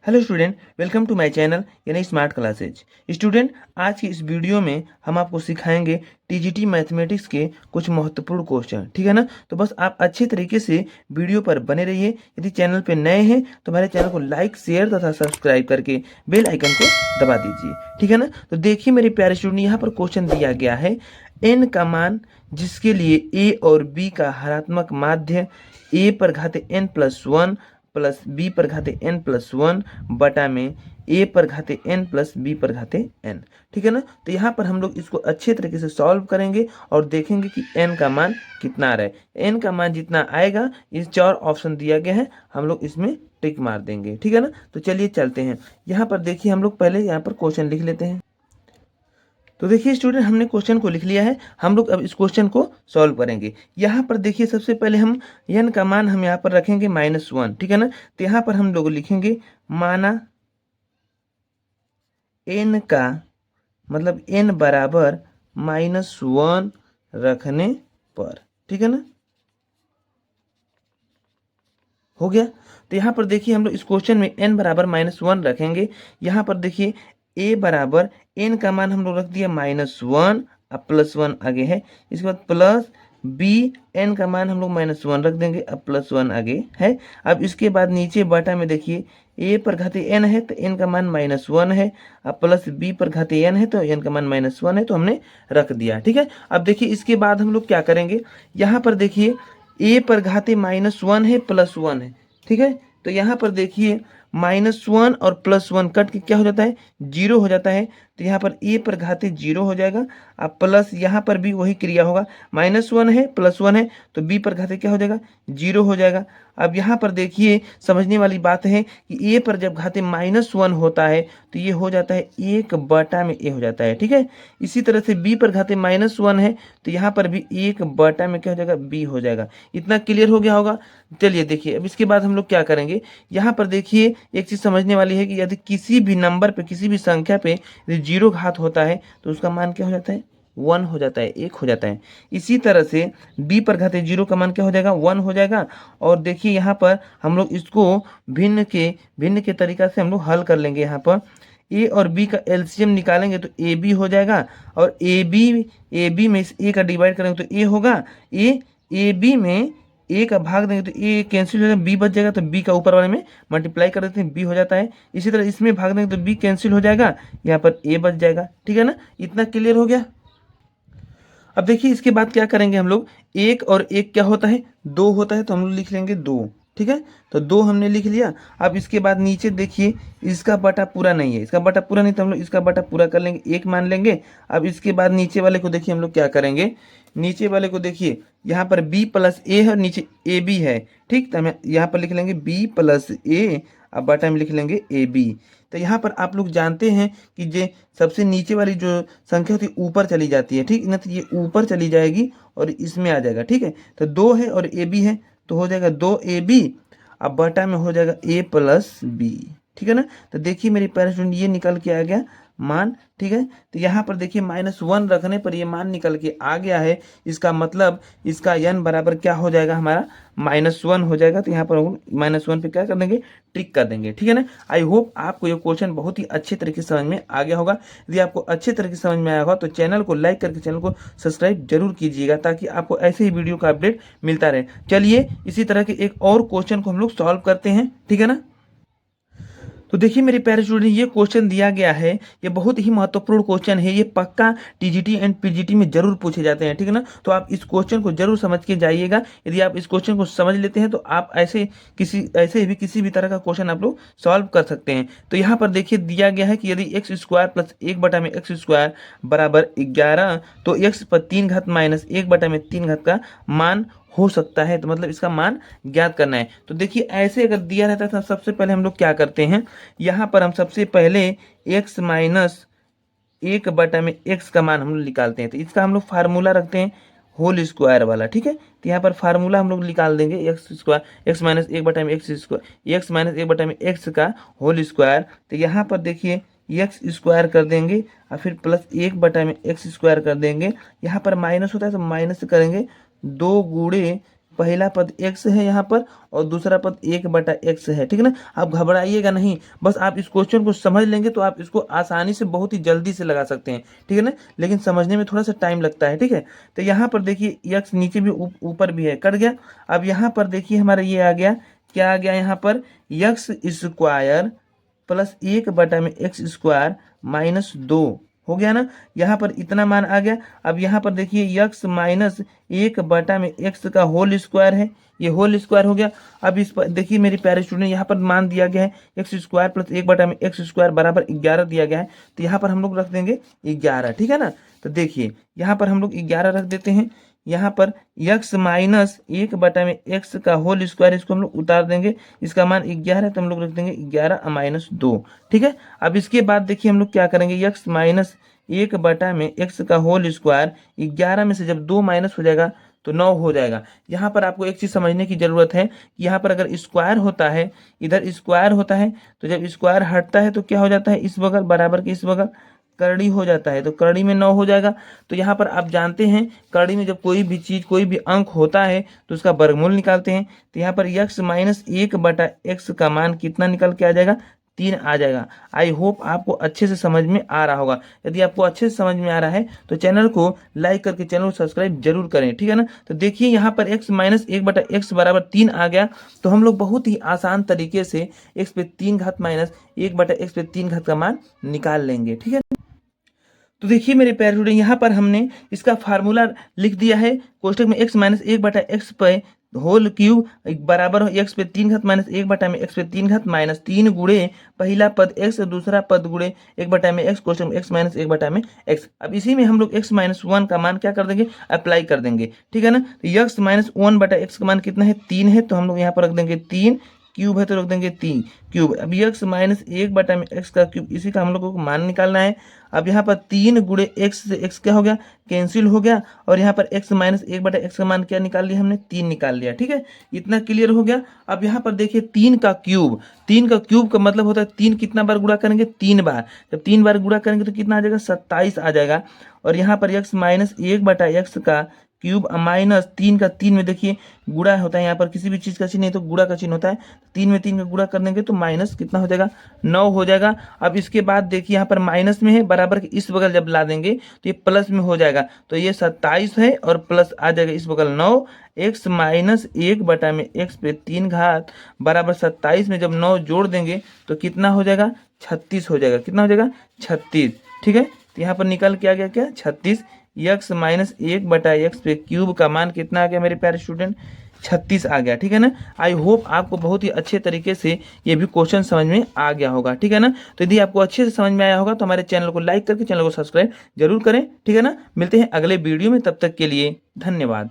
Hello student, welcome to my channel यानी smart classes. Student, आज की इस वीडियो में हम आपको सिखाएंगे टीजीटी मैथमेटिक्स के कुछ महत्वपूर्ण क्वेश्चन। ठीक है ना। तो बस आप अच्छे तरीके से वीडियो पर बने रहिए। यदि चैनल पे नए हैं तो हमारे चैनल को लाइक, शेयर तथा सब्सक्राइब करके बेल आइकन को दबा दीजिए। ठीक है ना। तो देखिए मेरे प्यारे स्टूडेंट, यहाँ पर क्वेश्चन दिया गया है एन का मान जिसके लिए ए और बी का हरात्मक माध्य ए पर घाते N plus one plus B पर घाते एन प्लस वन बटा में ए पर घाते एन प्लस बी पर घाते एन। ठीक है ना। तो यहाँ पर हम लोग इसको अच्छे तरीके से सॉल्व करेंगे और देखेंगे कि एन का मान कितना आ रहा है। एन का मान जितना आएगा, इस चार ऑप्शन दिया गया है, हम लोग इसमें टिक मार देंगे। ठीक है ना। तो चलिए चलते हैं। यहाँ पर देखिए, हम लोग पहले यहाँ पर क्वेश्चन लिख लेते हैं। तो देखिए स्टूडेंट, हमने क्वेश्चन को लिख लिया है। हम लोग अब इस क्वेश्चन को सॉल्व करेंगे। यहाँ पर देखिए, सबसे पहले हम एन का मान हम यहाँ पर रखेंगे -1। ठीक है ना। तो यहाँ पर हम लोग लिखेंगे माना एन का मतलब एन बराबर -1 रखने पर। ठीक है ना। हो गया। तो यहाँ पर देखिए, हम लोग इस क्वेश्चन में n बराबर -1 रखेंगे। यहाँ पर देखिए a बराबर n का मान हम लोग रख दिया -1, अब +1 आगे है। इसके बाद प्लस b, n का मान हम लोग -1 रख देंगे, अब +1 आगे है। अब इसके बाद नीचे बटा में देखिए a पर घाते n है तो n का मान -1 है, अब प्लस b पर घाते n है तो n का मान -1 है, तो हमने रख दिया। ठीक है। अब देखिए इसके बाद हम लोग क्या करेंगे, यहाँ पर देखिए ए पर घाते -1 है, +1 है। ठीक है। तो यहाँ पर देखिए -1 और +1 कट के क्या हो जाता है, 0 हो जाता है। तो यहाँ पर ए पर घाते 0 हो जाएगा। अब प्लस यहाँ पर भी वही क्रिया होगा, -1 है +1 है तो बी पर घाते क्या हो जाएगा, 0 हो जाएगा। अब यहाँ पर देखिए समझने वाली बात है कि ए पर जब घाते -1 होता है तो ये हो जाता है 1 में ए हो जाता है। ठीक है। इसी तरह से बी पर घाते -1 है तो यहाँ पर भी 1 में क्या हो जाएगा, बी हो जाएगा। इतना क्लियर हो गया होगा। चलिए देखिए, अब इसके बाद हम लोग क्या करेंगे, यहाँ पर देखिए एक चीज़ समझने वाली है कि यदि किसी भी नंबर पे, किसी भी संख्या पे यदि 0 घात होता है तो उसका मान क्या हो जाता है, 1 हो जाता है, 1 हो जाता है। इसी तरह से b पर घाते 0 का मान क्या हो जाएगा, 1 हो जाएगा। और देखिए यहाँ पर हम लोग इसको भिन्न के तरीका से हम लोग हल कर लेंगे। यहाँ पर ए और बी का एलसीएम निकालेंगे तो ए बी हो जाएगा, और ए बी में ए का डिवाइड करेंगे तो ए होगा। ए बी में ए का भाग देंगे तो ए कैंसिल हो जाएगा, बी बच जाएगा, तो बी का ऊपर वाले में मल्टीप्लाई कर देते हैं, बी हो जाता है। इसी तरह इसमें भाग देंगे तो बी कैंसिल हो जाएगा, यहाँ पर ए बच जाएगा। ठीक है ना। इतना क्लियर हो गया। अब देखिए इसके बाद क्या करेंगे हम लोग, एक और एक क्या होता है, 2 होता है, तो हम लोग लिख लेंगे 2। ठीक है। तो 2 हमने लिख लिया। अब इसके बाद नीचे देखिए, इसका बटा पूरा नहीं है, इसका बटा पूरा नहीं, तो हम लोग इसका बटा पूरा कर लेंगे, 1 मान लेंगे। अब इसके बाद नीचे वाले को देखिए हम लोग क्या करेंगे, नीचे वाले को देखिए यहाँ पर b प्लस ए है और नीचे ए बी है। ठीक। तो हमें यहाँ पर लिख लेंगे b प्लस ए, अब बटा में लिख लेंगे ए बी। तो यहाँ पर आप लोग जानते हैं कि जे सबसे नीचे वाली जो संख्या होती है ऊपर चली जाती है। ठीक ना। तो ये ऊपर चली जाएगी और इसमें आ जाएगा। ठीक है। तो 2 है और ए बी है तो हो जाएगा 2ab, अब बटा में हो जाएगा a प्लस बी। ठीक है ना। तो देखिए मेरे प्यारे स्टूडेंट, ये निकल के आ गया मान। ठीक है। तो यहाँ पर देखिए -1 रखने पर ये मान निकल के आ गया है। इसका मतलब इसका n बराबर क्या हो जाएगा, हमारा -1 हो जाएगा। तो यहाँ पर -1 पे क्या कर देंगे, टिक कर देंगे। ठीक है ना। आई होप आपको ये क्वेश्चन बहुत ही अच्छे तरीके से समझ में आ गया होगा। यदि आपको अच्छे तरीके से समझ में आया होगा तो चैनल को लाइक करके चैनल को सब्सक्राइब जरूर कीजिएगा, ताकि आपको ऐसे ही वीडियो का अपडेट मिलता रहे। चलिए इसी तरह के एक और क्वेश्चन को हम लोग सॉल्व करते हैं। ठीक है ना। तो देखिए मेरे प्यारे स्टूडेंट, ये क्वेश्चन दिया गया है, ये बहुत ही महत्वपूर्ण क्वेश्चन है। ये पक्का टीजीटी एंड पीजीटी में जरूर पूछे जाते हैं। ठीक है ना। तो आप इस क्वेश्चन को जरूर समझ के जाइएगा। यदि आप इस क्वेश्चन को समझ लेते हैं तो आप ऐसे किसी भी तरह का क्वेश्चन आप लोग सॉल्व कर सकते हैं। तो यहाँ पर देखिए दिया गया है कि यदि एक्स स्क्वायर प्लस 1/x² बराबर 11, तो एक्स पर 3 घात माइनस 1/3 घात का मान हो सकता है। तो मतलब इसका मान ज्ञात करना है। तो देखिए ऐसे अगर दिया रहता है तो सबसे पहले हम लोग क्या करते हैं, यहाँ पर हम सबसे पहले x माइनस 1/x का मान हम लोग निकालते हैं। तो इसका हम लोग फार्मूला रखते हैं होल स्क्वायर वाला। ठीक है। तो यहाँ पर फार्मूला हम लोग निकाल देंगे x माइनस 1/x का होल स्क्वायर। तो यहाँ पर देखिए एक्स स्क्वायर कर देंगे और फिर प्लस 1/x² कर देंगे। यहाँ पर माइनस होता है तो माइनस करेंगे, 2 गुणे पहला पद x है यहाँ पर और दूसरा पद 1/x है, ठीक है ना। आप घबराइएगा नहीं, बस आप इस क्वेश्चन को समझ लेंगे तो आप इसको आसानी से बहुत ही जल्दी से लगा सकते हैं, ठीक है ना। लेकिन समझने में थोड़ा सा टाइम लगता है, ठीक है। तो यहाँ पर देखिए x नीचे भी ऊपर भी है, कट गया। अब यहाँ पर देखिए हमारा ये आ गया, क्या आ गया यहाँ पर, x square plus 1/x² minus 2 हो गया ना। यहाँ पर इतना मान आ गया। अब यहाँ पर देखिए x माइनस 1/x का होल स्क्वायर है, ये होल स्क्वायर हो गया। अब इस पर देखिए मेरे प्यारे स्टूडेंट, यहाँ पर मान दिया गया है x² प्लस 1/x² बराबर 11 दिया गया है। तो यहाँ पर हम लोग रख देंगे 11, ठीक है ना। तो देखिए यहाँ पर हम लोग 11 रख देते हैं। यहाँ पर x माइनस 1/x का होल स्क्वायर, इसको हम लोग उतार देंगे, इसका मान 11 है तो हम लोग रख देंगे 11 माइनस 2, ठीक है। अब इसके बाद देखिए हम लोग क्या करेंगे, x माइनस 1/x का होल स्क्वायर, 11 में से जब 2 माइनस हो जाएगा तो 9 हो जाएगा। यहाँ पर आपको एक चीज़ समझने की ज़रूरत है कि यहाँ पर अगर स्क्वायर होता है, इधर स्क्वायर होता है, तो जब स्क्वायर हटता है तो क्या हो जाता है, इस बगल बराबर के इस बगल करड़ी हो जाता है, तो करड़ी में 9 हो जाएगा। तो यहाँ पर आप जानते हैं करड़ी में जब कोई भी चीज़, कोई भी अंक होता है तो उसका वर्गमूल निकालते हैं। तो यहाँ पर x माइनस 1/x का मान कितना निकल के आ जाएगा, 3 आ जाएगा। आई होप आपको अच्छे से समझ में आ रहा होगा। यदि आपको अच्छे से समझ में आ रहा है तो चैनल को लाइक करके चैनल को सब्सक्राइब जरूर करें, ठीक है ना। तो देखिए यहाँ पर x माइनस 1/x बराबर 3 आ गया। तो हम लोग बहुत ही आसान तरीके से x पे 3 घात माइनस 1/x पे 3 घात का मान निकाल लेंगे, ठीक है। तो देखिए मेरे प्यारे स्टूडेंट, यहाँ पर हमने इसका फार्मूला लिख दिया है कोष्टक में, x माइनस 1/x पे होल क्यूब बराबर x पे 3 घात माइनस 1/x पे 3 घात माइनस 3 गुणे पहला पद x और दूसरा पद गुणे 1/x कोष्टक में x माइनस 1/x। अब इसी में हम लोग x माइनस 1 का मान क्या कर देंगे, अप्लाई कर देंगे, ठीक है ना। तो x माइनस 1/x का मान कितना है, 3 है, तो हम लोग यहाँ पर रख देंगे 3, क्यूब है तो रख देंगे 3 क्यूब। अब x माइनस 1/x का क्यूब, इसी का हम लोगों को मान निकालना है। अब यहाँ पर 3 गुणे x से x क्या हो गया, कैंसिल हो गया, और यहाँ पर x माइनस 1/x का मान क्या निकाल लिया हमने, 3 निकाल लिया, ठीक है। इतना क्लियर हो गया। अब यहाँ पर देखिए 3 का क्यूब, 3 का क्यूब का मतलब होता है 3 कितना बार गुणा करेंगे, 3 बार। जब 3 बार गुणा करेंगे तो कितना आ जाएगा, 27 आ जाएगा। और यहाँ पर x माइनस 1/x का क्यूब माइनस 3 का 3 में देखिए गुणा होता है, यहाँ पर किसी भी चीज़ का चिन्ह नहीं तो गुणा का चिन्ह होता है। 3 में 3 का गुणा कर देंगे तो माइनस कितना हो जाएगा, 9 हो जाएगा। अब इसके बाद देखिए यहाँ पर माइनस में है, बराबर के इस बगल जब ला देंगे तो ये प्लस में हो जाएगा, तो ये 27 है और प्लस आ जाएगा इस बगल 9। x माइनस 1/x पे 3 घात बराबर 27 में जब 9 जोड़ देंगे तो कितना हो जाएगा, 36 हो जाएगा। कितना हो जाएगा, 36, ठीक है। तो यहाँ पर निकल के आ गया क्या, 36। x माइनस 1/x पे क्यूब का मान कितना आ गया मेरे प्यारे स्टूडेंट, 36 आ गया, ठीक है ना। आई होप आपको बहुत ही अच्छे तरीके से ये भी क्वेश्चन समझ में आ गया होगा, ठीक है ना। तो यदि आपको अच्छे से समझ में आया होगा तो हमारे चैनल को लाइक करके चैनल को सब्सक्राइब जरूर करें, ठीक है ना। मिलते हैं अगले वीडियो में, तब तक के लिए धन्यवाद।